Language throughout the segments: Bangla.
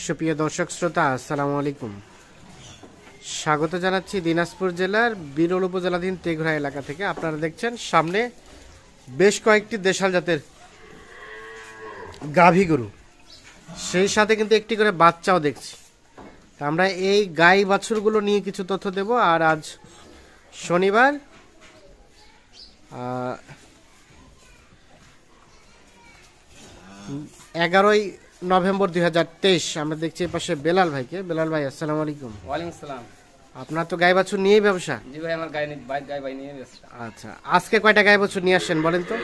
সুপ্রিয় দর্শক শ্রোতা, আসসালামু আলাইকুম। স্বাগত জানাচ্ছি দিনাজপুর জেলার বিরল উপজেলাধীন তেঘরা এলাকা থেকে। আপনারা দেখছেন সামনে বেশ কয়েকটি দেশাল জাতের গাভী গরু, সেই সাথে কিন্তু একটি করে বাচ্চাও দেখছি। তা আমরা এই গাই বাছুরগুলো নিয়ে কিছু তথ্য দেব। আর আজ শনিবার 11ই নভেম্বর 2023। আমরা দেখছি পাশে বেলাল ভাইকে। বেলাল ভাই, আসসালামু আলাইকুম। ওয়ালাইকুম আসসালাম। আপনার তো গাই বাছুর নিয়েই ব্যবসা? জি ভাই, আমার গাই নিয়ে ব্যবসা। আচ্ছা, আজকে কয়টা গাই বাছুর নিয়ে আসছেন বলেন তো?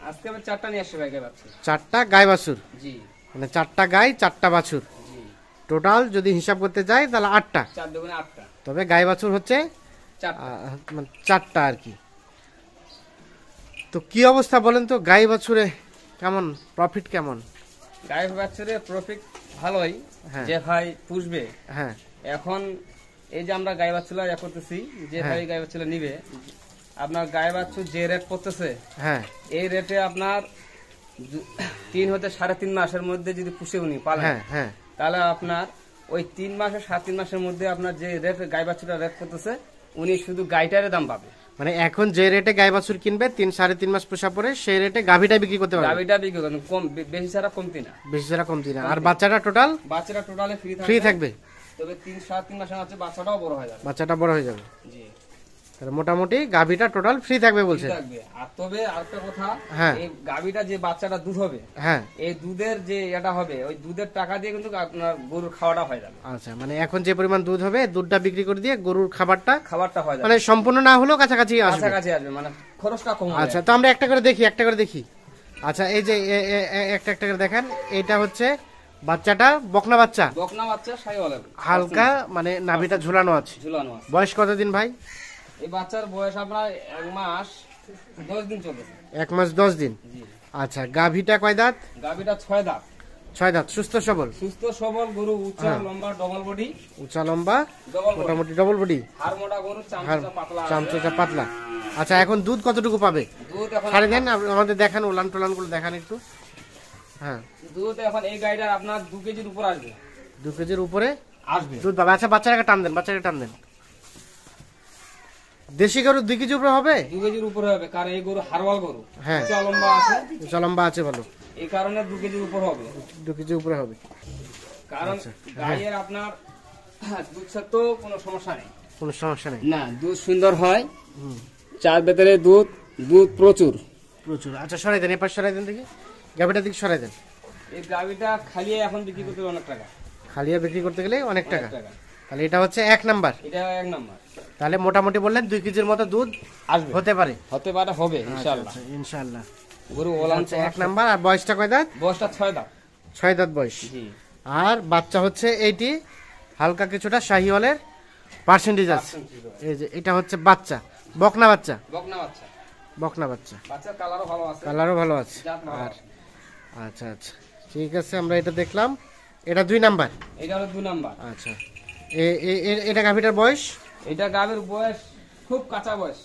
আজকে আমি 4টা নিয়ে আসছি ভাই, গাই বাছুর। 4টা গাই বাছুর? জি। মানে 4টা গাই 4টা বাছুর, জি। টোটাল যদি হিসাব করতে যাই তাহলে 8টা। 4 দুগুণে 8টা। তবে গাই বাছুর হচ্ছে 4টা আর কি। তো কি অবস্থা বলেন তো, গাই বাছুরে কেমন প্রফিট? কেমন গাই বাছুরে প্রফিট? ভালোই। হ্যাঁ। যে ভাই পুষবে, হ্যাঁ, এখন এই যে আমরা গাই বাছুর করতেছি, যে ভাই গাই বাছুর নিবে, আপনার গাই বাছুর যে রেট পড়তেছে, হ্যাঁ, এই রেটে আপনার 3 হতে 3.5 মাসের মধ্যে যদি পুষে উনি পালেন, হ্যাঁ, হ্যাঁ, তাহলে আপনার ওই 3 মাসে 3.5 মাসের মধ্যে আপনার যে রেট গাই বাছুরটা রেট করতেছে, উনি শুধু গাইটারে দাম পাবে। মানে এখন যে রেটে গাই বাছুর কিনবে 3-3.5 মাস পোষা পরে, সেই রেটে গাভিটা বিক্রি করতে পারবে। গাভিটা বিক্রি করবেন কম, বেশি ছাড়া কমতি না। বেশি ছাড়া কমতি না। আর বাচ্চাটা টোটাল? বাচ্চাটা টোটালে ফ্রি থাকবে। তবে 3-3.5 মাসের মধ্যে বাচ্চাটাও বড় হয়ে যাবে। বাচ্চাটা বড় হয়ে যাবে। জি। তাহলে মোটামুটি গাভিটা টোটাল ফ্রি থাকবে বলছে। থাকবে। আর তবে আরেকটা কথা, হ্যাঁ, এই গাভিটা যে বাচ্চাটা দুধ হবে, হ্যাঁ, এই দুধের যে এটা হবে, ওই দুধের টাকা দিয়ে কিন্তু আপনার গরুর খাওয়াটা হয়ে যাবে। আচ্ছা, মানে এখন যে পরিমাণ দুধ হবে, দুধটা বিক্রি করে দিয়ে গরুর খাবারটা হয়ে যাবে, মানে সম্পূর্ণ না হলেও কাছাকাছি আসবে। কাছাকাছি আসবে, মানে খরচটা কম হবে। আচ্ছা, তো আমরা একটা করে দেখি। আচ্ছা, এই যে একটা একটা করে দেখেন। এটা হচ্ছে বাচ্চাটা, বকনা বাচ্চা, শাহিওয়ালের হালকা মানে নাভিটা ঝুলানো আছে। বয়স কতদিন ভাই? এই বাচ্চার বয়স আপনার 1 মাস 10 দিন চলতেছে। 1 মাস 10 দিন। জি। আচ্ছা, গাভিটা কয় দাঁত? গাভিটা 6 দাঁত। 6 দাঁত। সুস্থ সবল গরু, উঁচা লম্বা ডবল বডি। উঁচা লম্বা মোটামুটি ডবল বডি। হাড় মোটা গরু, চামচা পাতলা। আচ্ছা, এখন দুধ কতটুকু পাবে? দুধ এখন ছাড়ে দেন, আমাদের দেখান, উলান টোলান গুলো দেখান একটু। হ্যাঁ, দুধ এখন এই গাইটার আপনার 2 কেজির উপর আসবে। 2 কেজির উপরে আসবে দুধ পাবে। আচ্ছা, বাচ্চাটাকে টান দেন। দেশি গরু 2 কেজির উপরে হবে? 2 কেজির উপরে হবে, কারণ এই গরু হারওয়াল গরু। হ্যাঁ, উঁচা লম্বা আছে ভালো, এই কারণে 2 কেজির উপর হবে। 2 কেজির উপরে হবে। কারণ গাইয়ের আপনার দুধ তো কোনো সমস্যা নেই। না, দুধ সুন্দর হয়। 4 ভেতরে দুধ প্রচুর। আচ্ছা, সরাই দেন, এপাশ সরাই দেন দেখি, গাভিটার দিকে সরাই দেন। এই গাভিটা খালিয়ে এখন বিক্রি করতে অনেক টাকা। খালিয়া বিক্রি করতে গেলে অনেক টাকা। তাহলে এটা হচ্ছে 1 নাম্বার। এটা 1 নাম্বার। তাহলে মোটামুটি বললেন 2 কেজির মতো দুধ আসবে, হতে পারে হবে ইনশাআল্লাহ। ইনশাআল্লাহ। গরু ওলান 1 নাম্বার। আর বয়সটা কয় দাঁত? বয়সটা 6 দাঁত। 6 দাঁত বয়স। জি। আর বাচ্চা হচ্ছে এইটি, হালকা কিছুটা শাহিওয়ালের পার্সেন্টেজ আছে। এই যে এটা হচ্ছে বাচ্চা, বকনা বাচ্চা। বাচ্চার কালারও ভালো আছে। আর আচ্ছা, ঠিক আছে, আমরা এটা দেখলাম। এটা 2 নাম্বার। এটা হলো 2 নাম্বার। আচ্ছা, এটা গাভিটার বয়স? এটা গাভির বয়স খুব কাঁচা বয়স।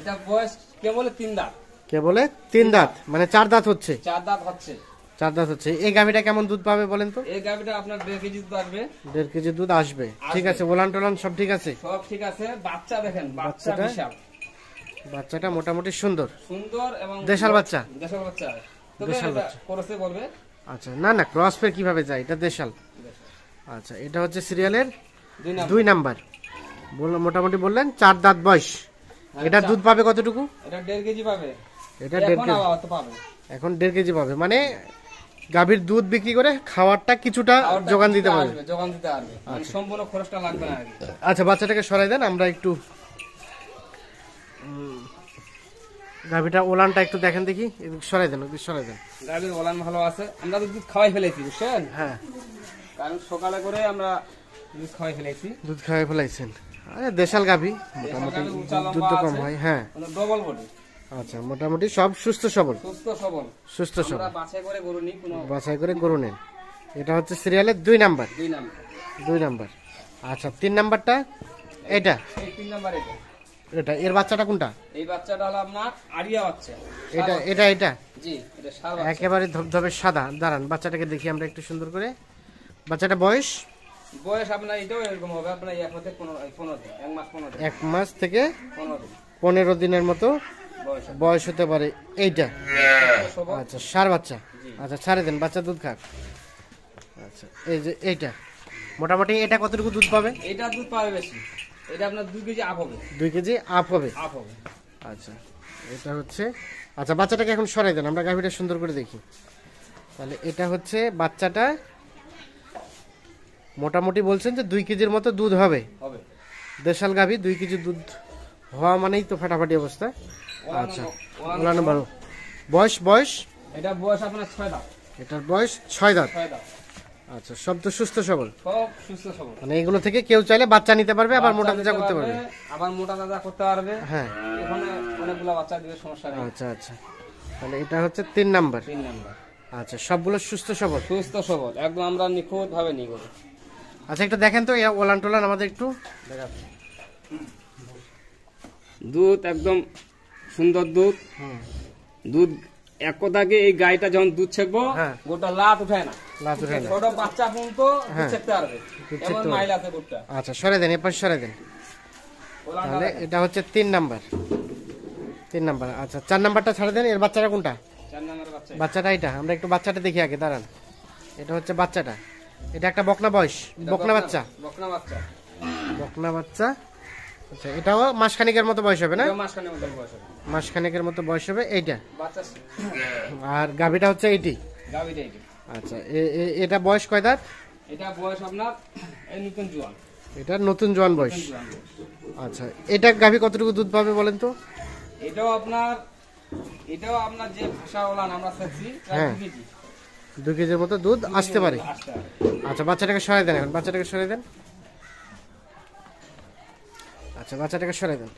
এটা বয়স কেবল 3 দাঁত। 3 দাঁত, মানে 4 দাঁত হচ্ছে। 4 দাঁত হচ্ছে। এই গাভিটা কেমন দুধ পাবে বলেন তো? এই গাভিটা আপনার 1.5 কেজি দুধ আসবে। 1.5 কেজি দুধ আসবে। ঠিক আছে, ওলান টোলান সব ঠিক আছে? সব ঠিক আছে। বাচ্চা দেখেন, বাচ্চা বিশাল। বাচ্চাটা মোটামুটি সুন্দর এবং দেশাল বাচ্চা। তবে এটা ক্রসে বলবে। আচ্ছা, না ক্রস পে কিভাবে যায়? এটা দেশাল। আচ্ছা, এটা হচ্ছে সিরিয়ালের 2 নাম্বার। মোটামুটি বললেন 4 দাঁত বয়স। এটা দুধ পাবে কতটুকু? এটা 1.5 কেজি পাবে। এটা 1.5 কেজি পাবে। এখন 1.5 কেজি পাবে, মানে গাভীর দুধ বিক্রি করে খাওয়ারটা কিছুটা যোগান দিতে পারবে। মানে সম্পূর্ণ খরচটা লাগবে না। আচ্ছা, বাচ্চাটাকে সরাই দেন, আমরা একটু গাভীটা ওলানটা একটু দেখেন দেখি। সরাই দেন। গাভীর ওলান ভালো আছে। আমরা তো দুধ খাওয়াই ফেলেছি, বুঝছেন? হ্যাঁ, কারণ সকালে করে আমরা দুধ খাওয়াই ফেলাইছেন। আরে দেশাল গাভী, মোটামুটি দুধ তো কম হয়। হ্যাঁ, ডবল বডি। আচ্ছা, মোটামুটি সব সুস্থ সবল। বাছাই করে গরু নেন। এটা হচ্ছে সিরিয়ালের 2 নাম্বার। আচ্ছা, 3 নাম্বারটা এটা? এটা এর বাচ্চাটা কোনটা? এই বাচ্চাটা হলো আপনার আরিয়া বাচ্চা। এটা জি, এটা সাদা, একেবারে ধবধবে সাদা। দাঁড়ান, বাচ্চাটাকে দেখি আমরা একটু সুন্দর করে। বাচ্চাটা বয়স বয়স আপনার এটাও এরকম হবে, আপনার 1 মাস থেকে 15 দিন, 1 মাস 15 দিন, 1 মাস থেকে 15 দিন 15 দিনের মতো বয়স। বয়স হতে পারে এইটা। সবল। আচ্ছা ষাঁড় বাচ্চা। আচ্ছা ছাড়ে দেন, বাচ্চা দুধ খাক। আচ্ছা এই যে এইটা মোটামুটি এটা কতটুকু দুধ পাবে? এটা দুধ পাবে বেশি, এটা আপনার 2 কেজি আপ হবে। 2 কেজি আপ হবে। আপ হবে। আচ্ছা এটা হচ্ছে, আচ্ছা বাচ্চাটাকে এখন সরাই দেন, আমরা গাভীটা সুন্দর করে দেখি। তাহলে এটা হচ্ছে বাচ্চাটা, মোটামুটি বলছেন যে 2 কেজির মতো দুধ হবে। হবে। দেশাল গাভী 2 কেজি দুধ হওয়া মানেই তো ফাটাফাটি অবস্থা। আচ্ছা ওলানো বারো। বয়স এটা বয়স আপনার 6 দাঁত। এটার বয়স 6 দাঁত। 6 দাঁত। আচ্ছা সব তো সুস্থ সবল, সব সুস্থ সবল। মানে এগুলো থেকে কেউ চাইলে বাচ্চা নিতে পারবে, আবার মোটা তাজা করতে পারবে। আবার মোটা তাজা করতে পারবে। হ্যাঁ এখানে অনেকগুলো বাচ্চা দিবে, সমস্যা নেই। আচ্ছা আচ্ছা তাহলে এটা হচ্ছে 3 নাম্বার। 3 নাম্বার। আচ্ছা সবগুলো সুস্থ সবল। সুস্থ সবল একদম, আমরা নিখুঁত ভাবে নিয়ে করব। আচ্ছা একটু দেখেন তো ওলান টোলান আমাদের একটু দেখাচ্ছি। দুধ একদম সুন্দর দুধ। দুধ এক কথাকে এই গাইটা যখন দুধ ছেকবো, হ্যাঁ। গোটা লাত উঠায় না। লাত উঠায় না। ছোট বাচ্চা পর্যন্ত দুধ ছেকতে পারবে, এমন মাইল আছে গোটা। আচ্ছা সরে দেন, এরপর সরে দেন। তাহলে এটা হচ্ছে 3 নাম্বার। 3 নাম্বার। আচ্ছা 4 নাম্বারটা ছাড়ে দেন। এর বাচ্চাটা কোনটা? 4 নাম্বার বাচ্চা। বাচ্চাটা এটা, আমরা একটু বাচ্চাটা দেখি আগে, দাঁড়ান। এটা হচ্ছে বাচ্চাটা, এটা একটা বকনা বয়স, বকনা বাচ্চা। বকনা বাচ্চা। বকনা বাচ্চা। আচ্ছা এটাও মাসখানেকের মতো বয়স হবে না? এটা মাসখানেক মতো বয়স হবে। মাসখানেকের মতো বয়স হবে এইটা। বাচ্চা। আর গাভীটা হচ্ছে এইটি। গাবিটা এটা। আচ্ছা এটা বয়স কয় দাঁত? এটা বয়স আপনার এই নতুন জোয়ান। এটা নতুন জোয়ান বয়স। জোয়ান বয়স। আচ্ছা এটা গাভী কতটুকু দুধ পাবে বলেন তো? এটাও আপনার যে ভাষা ওলান আমরা চাচ্ছি, হ্যাঁ। 2 কেজি। 2 কেজির মতো দুধ আসতে পারে। আসতে পারে। আচ্ছা বাচ্চাটাকে সরাই দেন, এখন বাচ্চাটাকে সরাই দেন। আচ্ছা বাচ্চাটাকে সরাই দেন।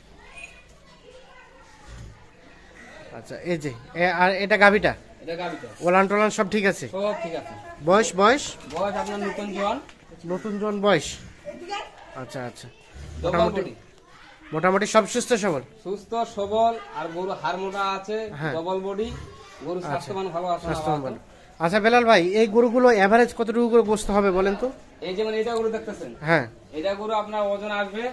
আচ্ছা এই যে আর এটা গাভীটা, এটা গাবিটা। ওলান টোলান সব ঠিক আছে? সব ঠিক আছে। বয়স বয়স আপনার নতুন জোয়ান। নতুন জোয়ান বয়স। আচ্ছা আচ্ছা ডবল বডি। মোটামুটি সব সুস্থ সবল। সুস্থ সবল, আর গরু হাড় মোটা আছে, হ্যাঁ। ডবল বডি, গরু স্বাস্থ্যবান ভালো আছে। স্বাস্থ্যবান। আচ্ছা বেলাল ভাই এই গরুগুলো এভারেজ কতটুকু করে গোস্ত হবে বলেন তো? এই যেমন এটা গরু দেখতেছেন, হ্যাঁ এটা গরু আপনার ওজন আসবে,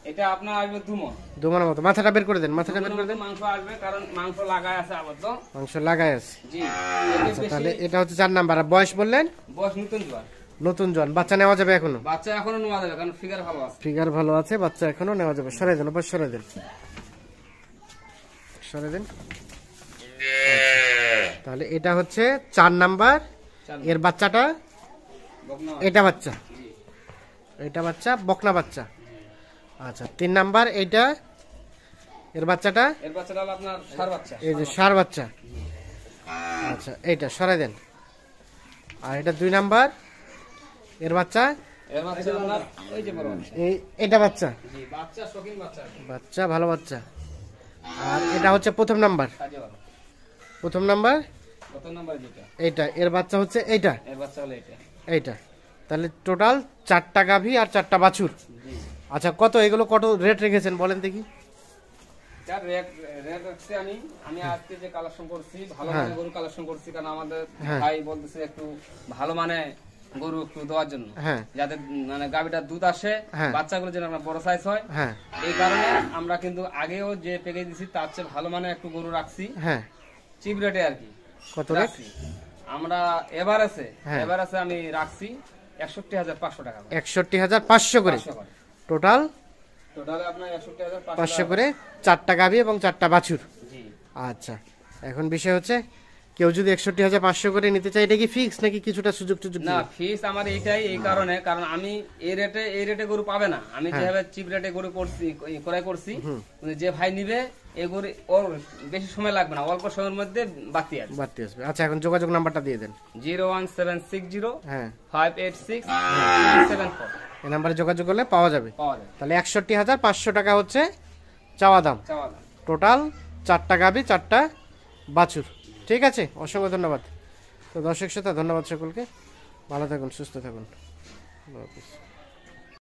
এটা আপনার আসবে 2 মণ। 2 মণের মতো। মাথাটা বের করে দেন, মাথাটা বের করে দেন। মাংস আসবে, কারণ মাংস লাগায় আছে আবার তো। মাংস লাগাই আছে। জি। আচ্ছা তাহলে এটা হচ্ছে 4 নাম্বার। আর বয়স বললেন? বয়স নতুন জোয়ান। নতুন জোয়ান। বাচ্চা নেওয়া যাবে এখনো? বাচ্চা এখনো নেওয়া যাবে, কারণ ফিগার ভালো আছে। ফিগার ভালো আছে, বাচ্চা এখনো নেওয়া যাবে। সরাই দেন, ওপর সরাই দেন, সরাই দেন। তাহলে এটা হচ্ছে 4 নাম্বার। এর বাচ্চাটা বকনা এটা বাচ্চা, এটা বাচ্চা বকনা বাচ্চা। আচ্ছা 3 নাম্বার এইটা, এর বাচ্চাটা এর বাচ্চাটা হলো আপনার ষাঁড় বাচ্চা। এই যে ষাঁড় বাচ্চা। আচ্ছা এইটা সরাই দেন। আর এটা 2 নাম্বার, এর বাচ্চা। এর বাচ্চা আপনার ওই যে বড় বাচ্চা। এটা বাচ্চা। জি, বাচ্চা শৌখিন বাচ্চা। বাচ্চা ভালো বাচ্চা। আর এটা হচ্ছে প্রথম নাম্বার। কাজে ভালো। প্রথম নাম্বার কত নাম্বার যেটা? এইটা, এর বাচ্চা হচ্ছে এইটা। এর বাচ্চা হলো এটা। এইটা। তাহলে টোটাল 4টা গাভী আর 4টা বাছুর। জি। আচ্ছা কত এগুলো কত রেট রেখেছেন বলেন দেখি? যার রেট হচ্ছে আমি আজকে যে কালেকশন করছি, ভালো হ্যাঁ। মানে গরু কালেকশন করছি, কারণ আমাদের হ্যাঁ। ভাই বলতেছে একটু ভালো মানে গরু একটু দেওয়ার জন্য, হ্যাঁ যাতে মানে গাভীটার দুধ আসে, হ্যাঁ। বাচ্চাগুলো যেন আমরা বড় সাইজ হয়। হ্যাঁ এই কারণে আমরা কিন্তু আগেও যে প্যাকেজ দিছি তার চেয়ে ভালো মানে একটু গরু রাখছি, হ্যাঁ। চিপ রেটে আর কি কত রেট? রাখছি। আমরা এভারেজে হ্যাঁ। আমি রাখছি 61,500 টাকা করে। 61,500 করে 500 করে। টোটাল। টোটালে আপনার 61,500 500 করে 4টা গাভী এবং 4টা বাছুর। জি। আচ্ছা এখন বিষয় হচ্ছে কেউ যদি 61,500 করে নিতে চায়, এটা কি ফিক্স নাকি কিছুটা সুযোগ টুযোগ? না, ফিস আমার এইটাই, এই কারণে, কারণ আমি এই রেটে গরু পাবে না। আমি যেভাবে চিপ রেটে গরু করছি, ক্রয় করছি, যে ভাই নিবে এই গরু ওর বেশি সময় লাগবে না, অল্প সময়ের মধ্যে বাড়তি আসবে। বাড়তি আসবে। আচ্ছা এখন যোগাযোগ নাম্বারটা দিয়ে দেন। 01760 হ্যাঁ 586 374 এই নাম্বারে যোগাযোগ করলে পাওয়া যাবে। পাওয়া যায়। তাহলে 61,500 টাকা হচ্ছে চাওয়া দাম। চাওয়া দাম। টোটাল 4টা গাভী 4টা বাছুর। ঠিক আছে, অসংখ্য ধন্যবাদ। তো দর্শক শ্রোতা ধন্যবাদ সকলকে, ভালো থাকুন, সুস্থ থাকুন, আল্লাহ হাফেজ।